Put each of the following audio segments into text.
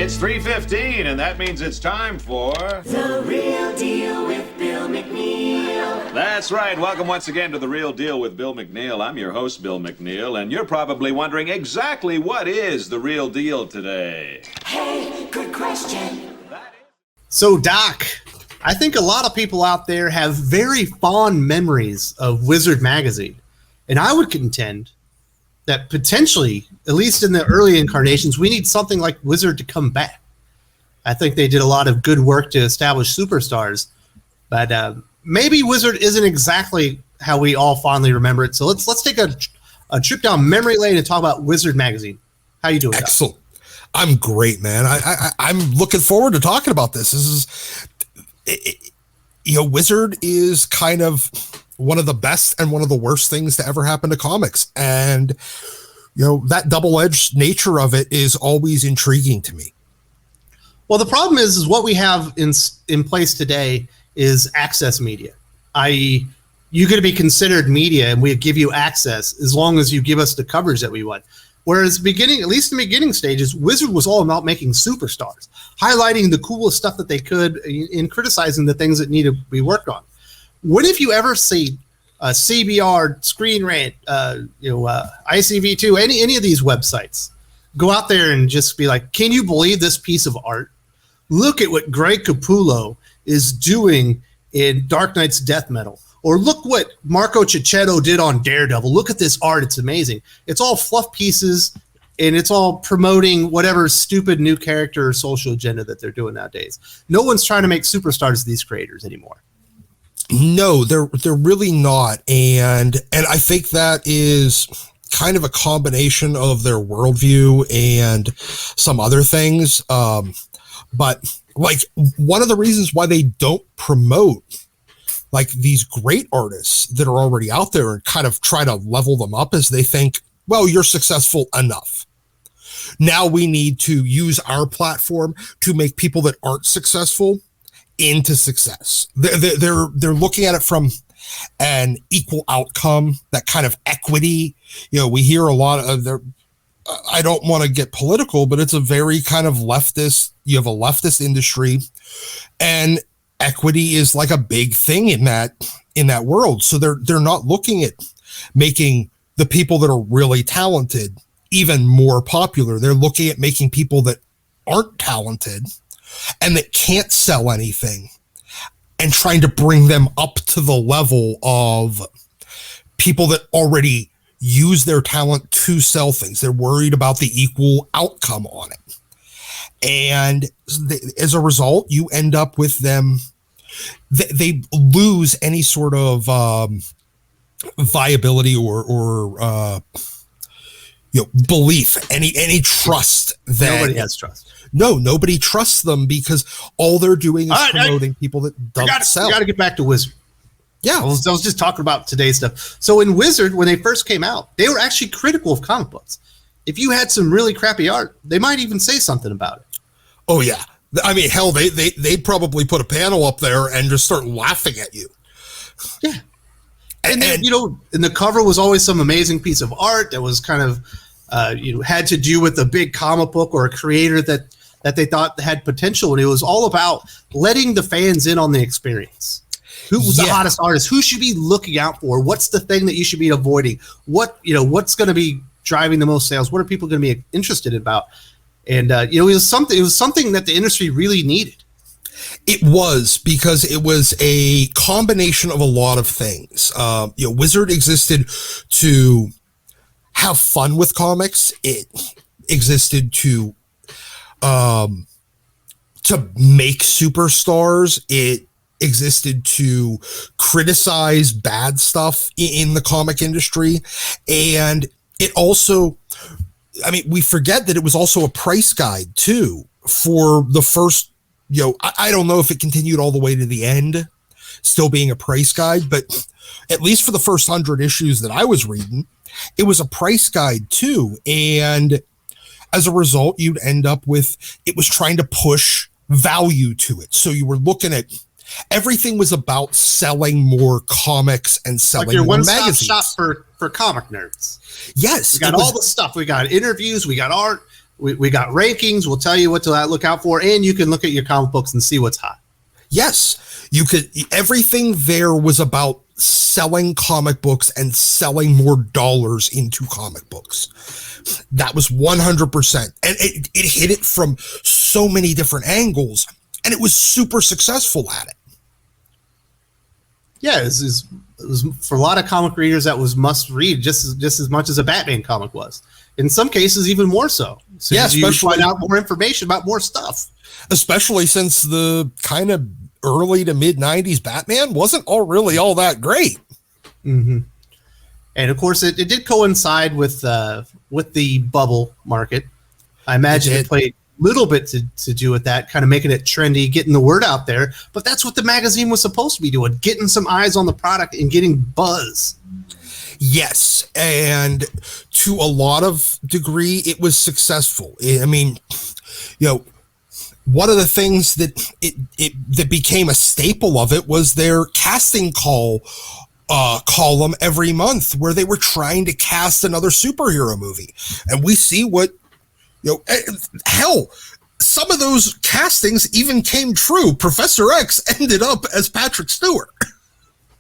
It's 3:15, and that means it's time for The Real Deal with Bill McNeil. That's right. Welcome once again to The Real Deal with Bill McNeil. I'm your host, Bill McNeil, and you're probably wondering exactly what is the real deal today. Hey, good question. So, Doc, I think a lot of people out there have very fond memories of Wizard magazine, and I would contend that potentially, at least in the early incarnations, we need something like Wizard to come back. I think they did a lot of good work to establish superstars, but maybe Wizard isn't exactly how we all fondly remember it. So let's take a trip down memory lane and talk about Wizard magazine. How you doing, Doc? Excellent. I'm great, man. I'm looking forward to talking about this. This is, Wizard is kind of one of the best and one of the worst things to ever happen to comics. And, that double-edged nature of it is always intriguing to me. Well, the problem is what we have in place today is access media, i.e., you're going to be considered media and we give you access as long as you give us the coverage that we want. Whereas at least in the beginning stages, Wizard was all about making superstars, highlighting the coolest stuff that they could and criticizing the things that needed to be worked on. What if you ever see CBR, Screen Rant, ICV2, any of these websites, go out there and just be like, can you believe this piece of art? Look at what Greg Capullo is doing in Dark Knight's Death Metal. Or look what Marco Cicchetto did on Daredevil. Look at this art. It's amazing. It's all fluff pieces, and it's all promoting whatever stupid new character or social agenda that they're doing nowadays. No one's trying to make superstars of these creators anymore. No, they're really not. And I think that is kind of a combination of their worldview and some other things. But like one of the reasons why they don't promote like these great artists that are already out there and kind of try to level them up is they think, well, you're successful enough. Now we need to use our platform to make people that aren't successful into success. They're looking at it from an equal outcome, that kind of equity. We hear a lot of their, I don't want to get political, but it's a very kind of leftist, you have a leftist industry, and equity is like a big thing in that world. So they're not looking at making the people that are really talented even more popular. They're looking at making people that aren't talented and that can't sell anything and trying to bring them up to the level of people that already use their talent to sell things. They're worried about the equal outcome on it. And as a result, you end up with them, they lose any sort of viability or belief, any trust. That Nobody has trust. No, nobody trusts them because all they're doing is promoting people that don't sell. We got to get back to Wizard. Yeah. I was just talking about today's stuff. So in Wizard, when they first came out, they were actually critical of comic books. If you had some really crappy art, they might even say something about it. Oh, yeah. I mean, hell, they'd probably put a panel up there and just start laughing at you. Yeah. And then, and the cover was always some amazing piece of art that was kind of, had to do with a big comic book or a creator that they thought had potential. And it was all about letting the fans in on the experience. Who was the hottest artist? Who should be looking out for? What's the thing that you should be avoiding? What's going to be driving the most sales? What are people going to be interested about? And it was something that the industry really needed. It was, because it was a combination of a lot of things. Wizard existed to have fun with comics. It existed to make superstars. It existed to criticize bad stuff in the comic industry. And it also, I mean, we forget that it was also a price guide too for the first, I don't know if it continued all the way to the end, still being a price guide, but at least for the first 100 issues that I was reading, it was a price guide too. And as a result, you'd end up with, it was trying to push value to it. So you were looking at, everything was about selling more comics and selling more magazines. Shop for comic nerds. Yes. We got all the stuff. We got interviews. We got art. We got rankings. We'll tell you what to look out for, and you can look at your comic books and see what's hot. Yes, you could. Everything there was about selling comic books and selling more dollars into comic books. That was 100%. And it hit it from so many different angles, and it was super successful at it. Yeah, it was for a lot of comic readers that was must read just as much as a Batman comic was. In some cases, even more so. Yeah, especially you find out more information about more stuff. Especially since the kind of early to mid 90s Batman wasn't really all that great. Mm-hmm. And of course, it did coincide with the bubble market. I imagine it played a little bit to do with that, kind of making it trendy, getting the word out there. But that's what the magazine was supposed to be doing, getting some eyes on the product and getting buzz. Yes, and to a lot of degree, it was successful. I mean, one of the things that that became a staple of it was their casting column every month, where they were trying to cast another superhero movie, and we see what hell. Some of those castings even came true. Professor X ended up as Patrick Stewart.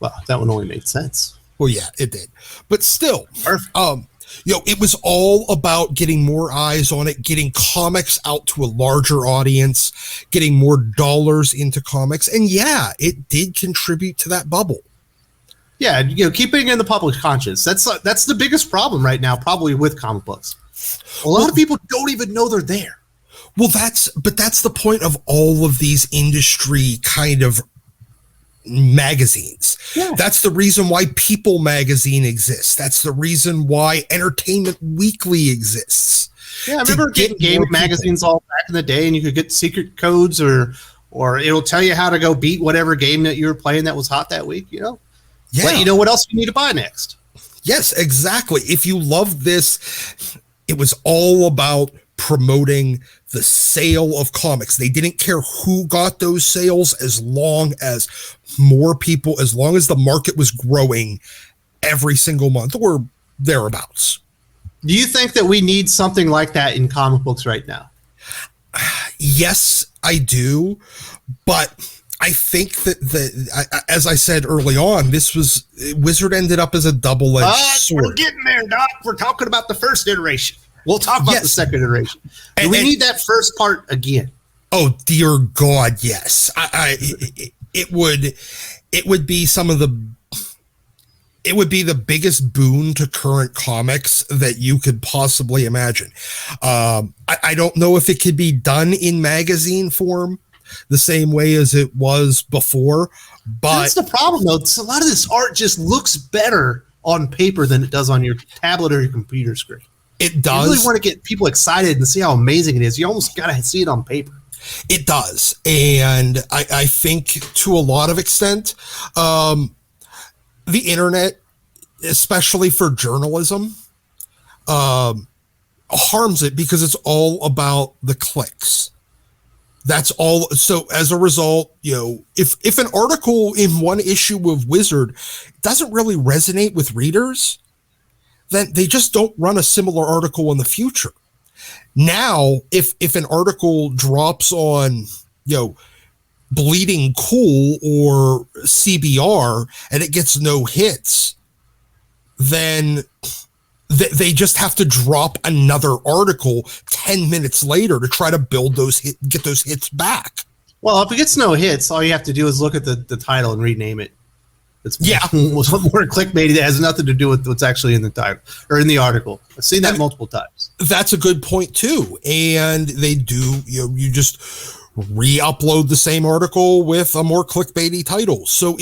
Well, that one only made sense. Well, yeah, it did. But still, Perfect. It was all about getting more eyes on it, getting comics out to a larger audience, getting more dollars into comics. And yeah, it did contribute to that bubble. Yeah, keeping it in the public conscious. That's the biggest problem right now, probably with comic books. A lot of people don't even know they're there. Well, that's the point of all of these industry kind of magazines. Yeah. That's the reason why People Magazine exists. That's the reason why Entertainment Weekly exists. Yeah, I remember getting game magazines all back in the day, and you could get secret codes or it'll tell you how to go beat whatever game that you were playing that was hot that week, Yeah. Let you know what else you need to buy next. Yes, exactly. If you love this, it was all about promoting the sale of comics. They didn't care who got those sales as long as more people, as long as the market was growing every single month or thereabouts. Do you think that we need something like that in comic books right now? Yes, I do. But I think that as I said early on, Wizard ended up as a double-edged sword. We're getting there, Doc. We're talking about the first iteration. We'll talk about the second iteration. Do we need that first part again? Oh dear God, yes. It would be the biggest boon to current comics that you could possibly imagine. I don't know if it could be done in magazine form the same way as it was before, but that's the problem, though. A lot of this art just looks better on paper than it does on your tablet or your computer screen. It does. You really want to get people excited and see how amazing it is. You almost got to see it on paper. It does. And I think to a lot of extent, the internet, especially for journalism, harms it because it's all about the clicks. That's all. So as a result, if an article in one issue of Wizard doesn't really resonate with readers, then they just don't run a similar article in the future. Now, if an article drops on, Bleeding Cool or CBR and it gets no hits, then they just have to drop another article 10 minutes later to try to build get those hits back. Well, if it gets no hits, all you have to do is look at the title and rename it. It's more clickbaity. That has nothing to do with what's actually in the title or in the article. I've seen that multiple times. That's a good point too. And they do, you just re-upload the same article with a more clickbaity title. So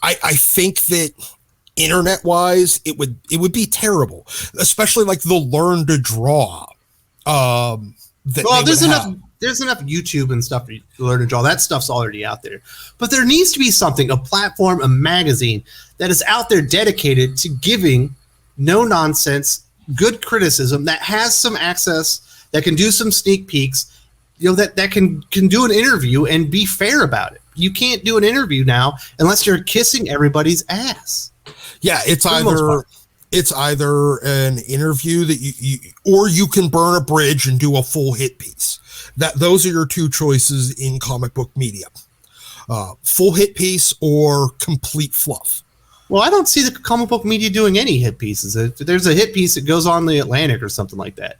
I think that internet wise, it would be terrible, especially like the Learn to Draw. There's enough YouTube and stuff to learn to draw. That stuff's already out there. But there needs to be something, a platform, a magazine that is out there dedicated to giving no nonsense, good criticism, that has some access, that can do some sneak peeks, that can do an interview and be fair about it. You can't do an interview now unless you're kissing everybody's ass. Yeah, it's It's either an interview that you or you can burn a bridge and do a full hit piece. Those are your two choices in comic book media. Full hit piece or complete fluff. Well, I don't see the comic book media doing any hit pieces. If there's a hit piece, it goes on the Atlantic or something like that.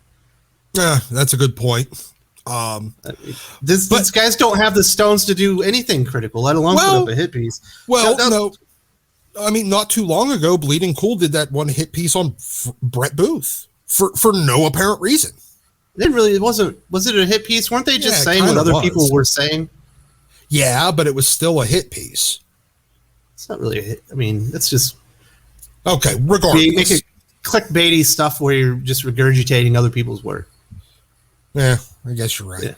Yeah, that's a good point. These guys don't have the stones to do anything critical, let alone put up a hit piece. Well, no. I mean, not too long ago, Bleeding Cool did that one hit piece on Brett Booth for no apparent reason. Was it a hit piece? Weren't they just saying what other people were saying? Yeah, but it was still a hit piece. It's not really a hit. I mean, it's just okay. Regardless, making clickbaity stuff where you're just regurgitating other people's work. Yeah, I guess you're right. Yeah.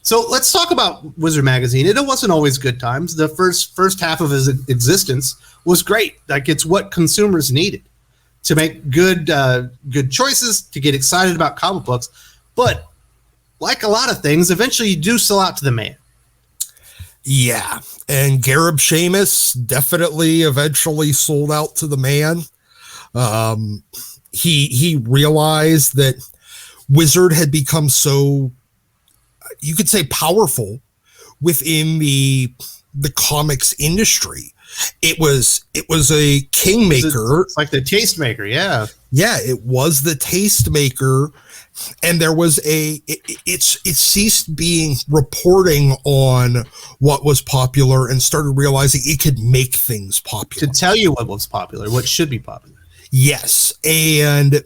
So let's talk about Wizard Magazine. It wasn't always good times. The first half of its existence was great. Like, it's what consumers needed to make good choices, to get excited about comic books. But like a lot of things, eventually you do sell out to the man. Yeah, and Gareb Shamus definitely eventually sold out to the man. He realized that Wizard had become so, you could say, powerful within the comics industry. It was a kingmaker. It's like the tastemaker, yeah. Yeah, it was the tastemaker, and there was it ceased being reporting on what was popular and started realizing it could make things popular. To tell you what was popular, what should be popular. Yes, and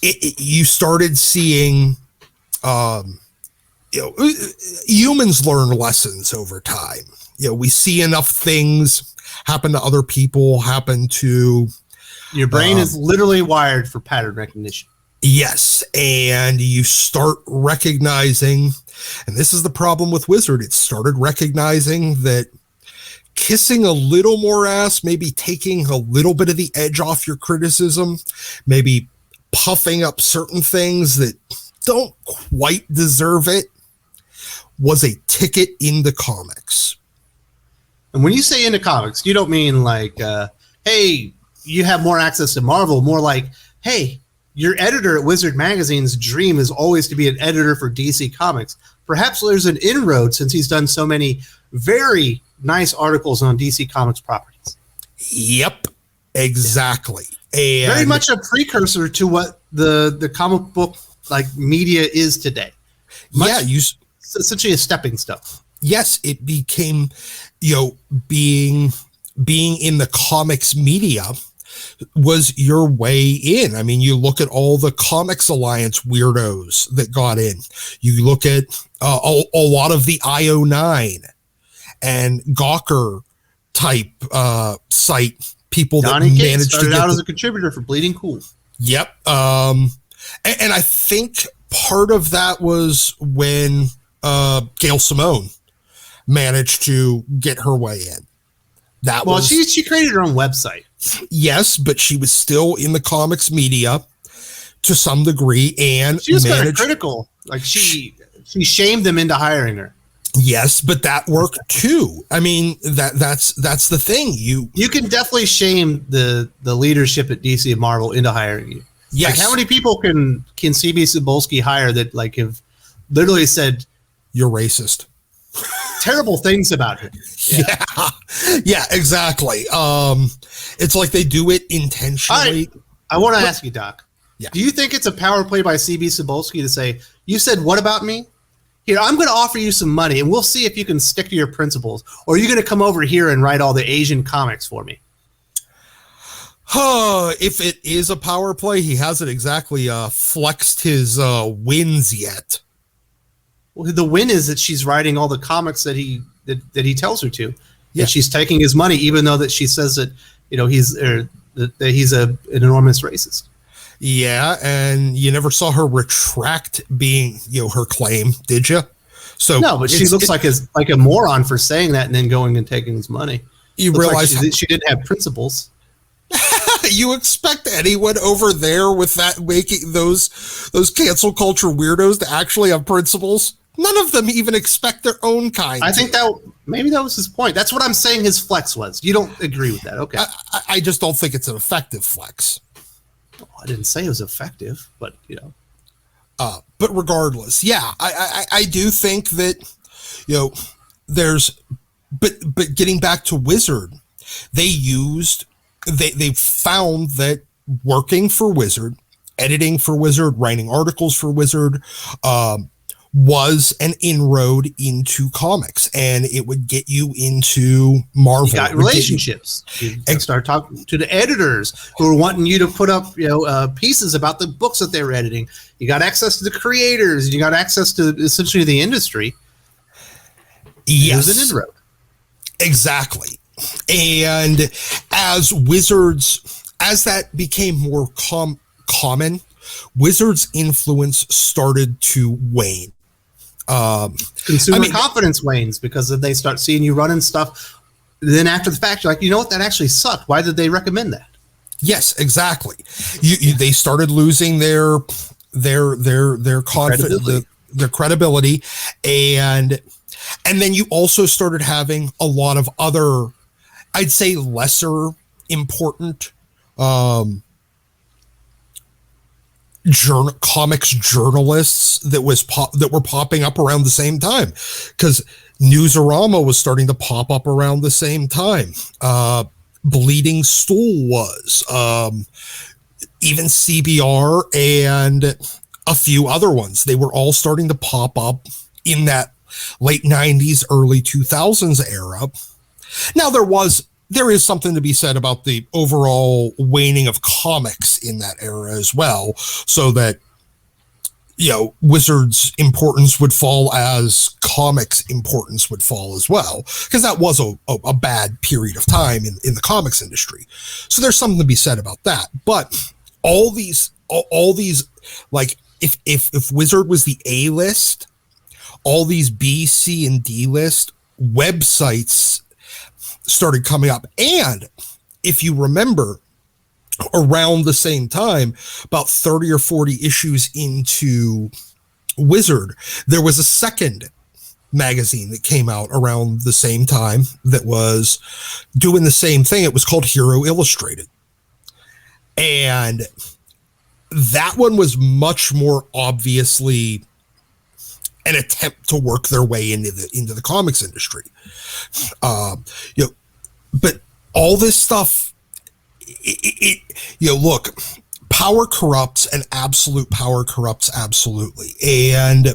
you started seeing, humans learn lessons over time. We see enough things happen to other people, happen to... Your brain is literally wired for pattern recognition. Yes, and you start recognizing, and this is the problem with Wizard, it started recognizing that kissing a little more ass, maybe taking a little bit of the edge off your criticism, maybe puffing up certain things that don't quite deserve it, was a ticket into comics. And when you say into comics, you don't mean like, hey, you have more access to Marvel, more like, hey, your editor at Wizard Magazine's dream is always to be an editor for DC Comics. Perhaps there's an inroad since he's done so many very nice articles on DC Comics properties. Yep, exactly. And very much a precursor to what the comic book like media is today. It's essentially a stepping stone. Yes, it became, being in the comics media was your way in. I mean, you look at all the Comics Alliance weirdos that got in. You look at a lot of the IO9 and Gawker type site people Donnie that Cates managed started to get out as a contributor for Bleeding Cool. Yep. And I think part of that was when Gail Simone managed to get her way in. She created her own website. Yes, but she was still in the comics media to some degree, and she was kind of critical. Like she shamed them into hiring her. Yes, but that worked too. I mean, that's the thing. You can definitely shame the leadership at DC and Marvel into hiring you. Yes. Like, how many people can CB Cebulski hire that like have literally said you're racist? Terrible things about him. Yeah, exactly. It's like they do it intentionally. I want to ask you, Doc. Yeah. Do you think it's a power play by CB Cebulski to say, you said what about me? Here, I'm going to offer you some money, and we'll see if you can stick to your principles, or are you going to come over here and write all the Asian comics for me? If it is a power play, he hasn't exactly flexed his wins yet. Well, the win is that she's writing all the comics that he tells her to. Yeah. And she's taking his money, even though that she says that he's an enormous racist. Yeah, and you never saw her retract being her claim, did you? So no, but she looks like a moron for saying that and then going and taking his money. You realize she didn't have principles. You expect anyone over there with that making those cancel culture weirdos to actually have principles? None of them even expect their own kind. I think that maybe that was his point. That's what I'm saying his flex was. You don't agree with that. Okay. I just don't think it's an effective flex. I didn't say it was effective, but But regardless, yeah, I do think that, but getting back to Wizard, they found that working for Wizard, editing for Wizard, writing articles for Wizard, was an inroad into comics, and it would get you into Marvel. You got relationships. You start talking to the editors who are wanting you to put up, pieces about the books that they were editing. You got access to the creators. You got access to essentially the industry. Yes, it was an inroad. Exactly. And as Wizards, as that became more common, Wizards' influence started to wane. Consumer confidence wanes because if they start seeing you running stuff, then after the fact, you're like, you know what, that actually sucked. Why did they recommend that? Yes, exactly. They started losing their confidence, their credibility, and then you also started having a lot of other, I'd say, lesser important comics journalists that were popping up around the same time, because Newsarama was starting to pop up around the same time. Bleeding Stool was, even CBR and a few other ones. They were all starting to pop up in that late 90s, early 2000s era. Now there is something to be said about the overall waning of comics in that era as well, so that, Wizards' importance would fall as comics' importance would fall as well, because that was a bad period of time in the comics industry. So there's something to be said about that. But all these, like, if Wizard was the A list, all these B, C, and D list websites started coming up. And if you remember, around the same time, about 30 or 40 issues into Wizard, there was a second magazine that came out around the same time that was doing the same thing. It was called Hero Illustrated. And that one was much more obviously an attempt to work their way into the comics industry. But all this stuff, look, power corrupts, and absolute power corrupts absolutely. And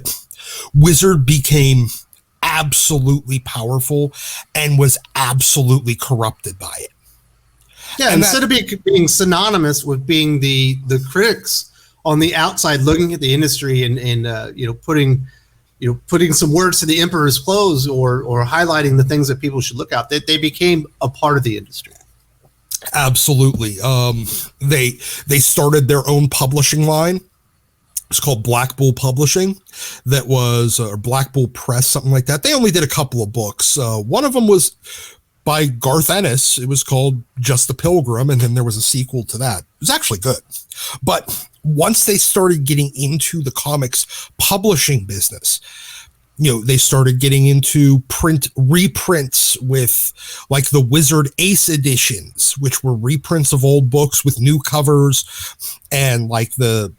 Wizard became absolutely powerful and was absolutely corrupted by it. Yeah, and instead of being synonymous with being the critics on the outside looking at the industry and putting some words to the emperor's clothes or highlighting the things that people should look at, they became a part of the industry. Absolutely. They started their own publishing line. It's called Black Bull Publishing. That was or Black Bull Press, something like that. They only did a couple of books. One of them was by Garth Ennis. It was called Just the Pilgrim, and then there was a sequel to that. It was actually good. But once they started getting into the comics publishing business, they started getting into reprints with like the Wizard Ace editions, which were reprints of old books with new covers, and like it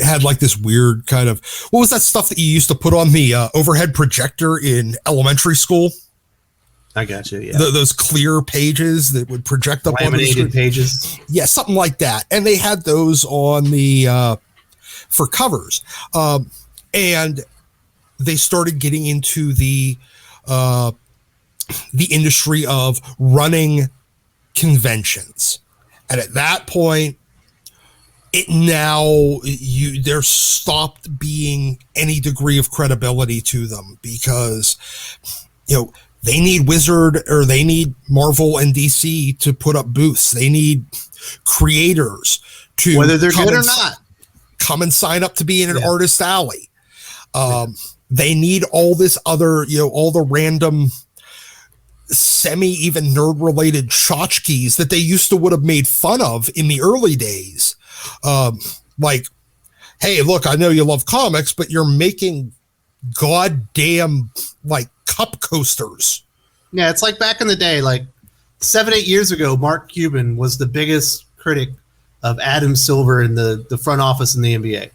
had like this weird kind of, what was that stuff that you used to put on the overhead projector in elementary school? I got you. Yeah, those clear pages that would project up on the screen. Pages. Yeah, something like that. And they had those on the for covers. And they started getting into the industry of running conventions, and at that point, there stopped being any degree of credibility to them, because they need Wizard, or they need Marvel and DC to put up booths. They need creators to, whether they're good or not, come and sign up to be in an artist alley. They need all this other, all the random even nerd related tchotchkes that they used to would have made fun of in the early days. Like, hey, look, I know you love comics, but you're making goddamn like cup coasters. Yeah, it's like back in the day, like 7-8 years ago, Mark Cuban was the biggest critic of Adam Silver in the front office in the NBA.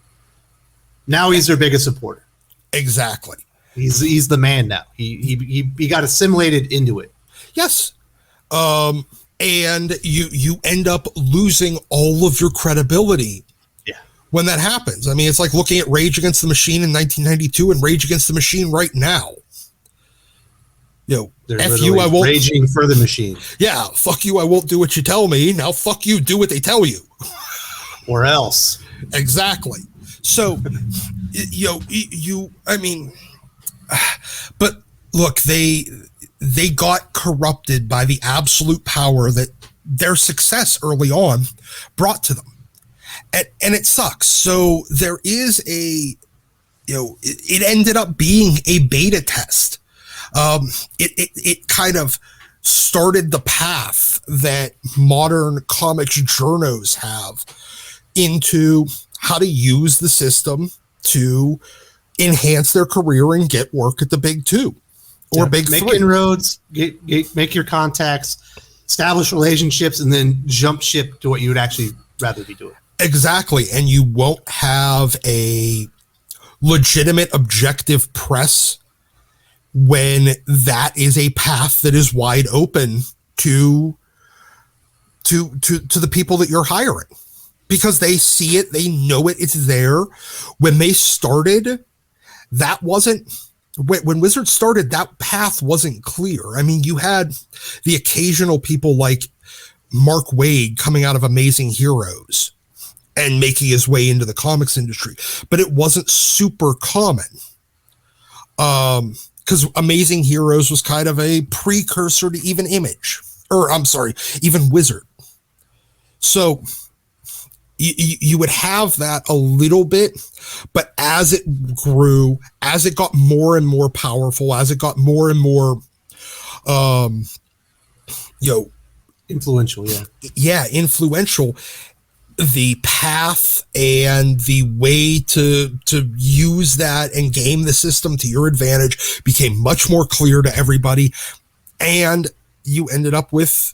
Now he's their biggest supporter. Exactly. He's the man now. He got assimilated into it. Yes. And you end up losing all of your credibility. Yeah. When that happens. I mean, it's like looking at Rage Against the Machine in 1992 and Rage Against the Machine right now. They're F you, I won't. Raging for the machine. Yeah, fuck you, I won't do what you tell me. Now fuck you, do what they tell you. Or else. Exactly. So, I mean, but look, they got corrupted by the absolute power that their success early on brought to them. And it sucks. So there is it ended up being a beta test. It kind of started the path that modern comics journos have into how to use the system to enhance their career and get work at the big two or big make three. inroads, make your contacts, establish relationships, and then jump ship to what you would actually rather be doing. Exactly. And you won't have a legitimate objective press when that is a path that is wide open to the people that you're hiring, because they see it, they know it, it's there. When they started, that wasn't when Wizard started, that path wasn't clear. I mean, you had the occasional people like Mark Waid coming out of Amazing Heroes and making his way into the comics industry, but it wasn't super common. Because Amazing Heroes was kind of a precursor to even even Wizard. So you would have that a little bit, but as it grew, as it got more and more powerful, as it got more and more, influential. Influential. The path and the way to use that and game the system to your advantage became much more clear to everybody, and you ended up with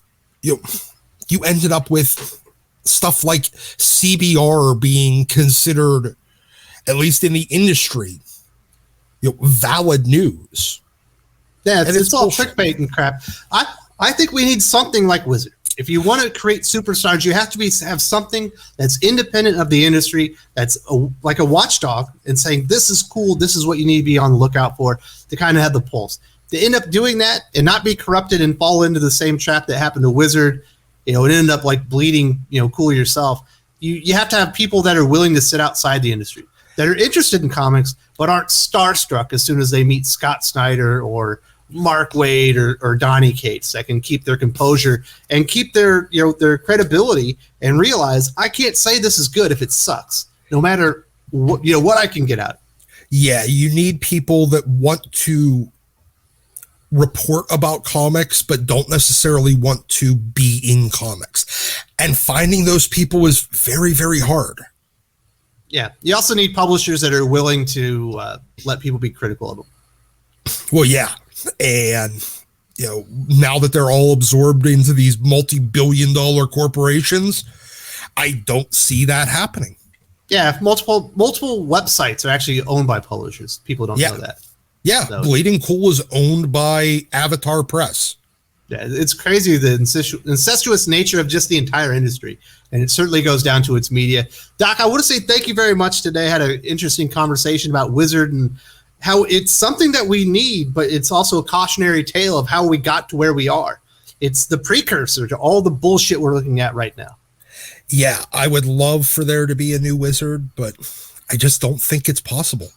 stuff like CBR being considered, at least in the industry, valid news. Yeah, it's all bullshit. clickbait and crap. I think we need something like Wizard. If you want to create superstars, you have to have something that's independent of the industry, that's like a watchdog, and saying this is cool, this is what you need to be on the lookout for, to kind of have the pulse. To end up doing that and not be corrupted and fall into the same trap that happened to Wizard, and end up like bleeding, cool yourself. You have to have people that are willing to sit outside the industry, that are interested in comics, but aren't starstruck as soon as they meet Scott Snyder or Mark Waid or Donny Cates, that can keep their composure and keep their credibility and realize I can't say this is good if it sucks, no matter what I can get out. Yeah, you need people that want to report about comics but don't necessarily want to be in comics. And finding those people is very, very hard. Yeah, you also need publishers that are willing to let people be critical of them. Well, yeah. And, now that they're all absorbed into these multi-billion-dollar corporations, I don't see that happening. Yeah, multiple websites are actually owned by publishers. People don't know that. Yeah, so, Bleeding Cool is owned by Avatar Press. Yeah, it's crazy, the incestuous nature of just the entire industry. And it certainly goes down to its media. Doc, I want to say thank you very much today. I had an interesting conversation about Wizard and how it's something that we need, but it's also a cautionary tale of how we got to where we are. It's the precursor to all the bullshit we're looking at right now. Yeah, I would love for there to be a new Wizard, but I just don't think it's possible.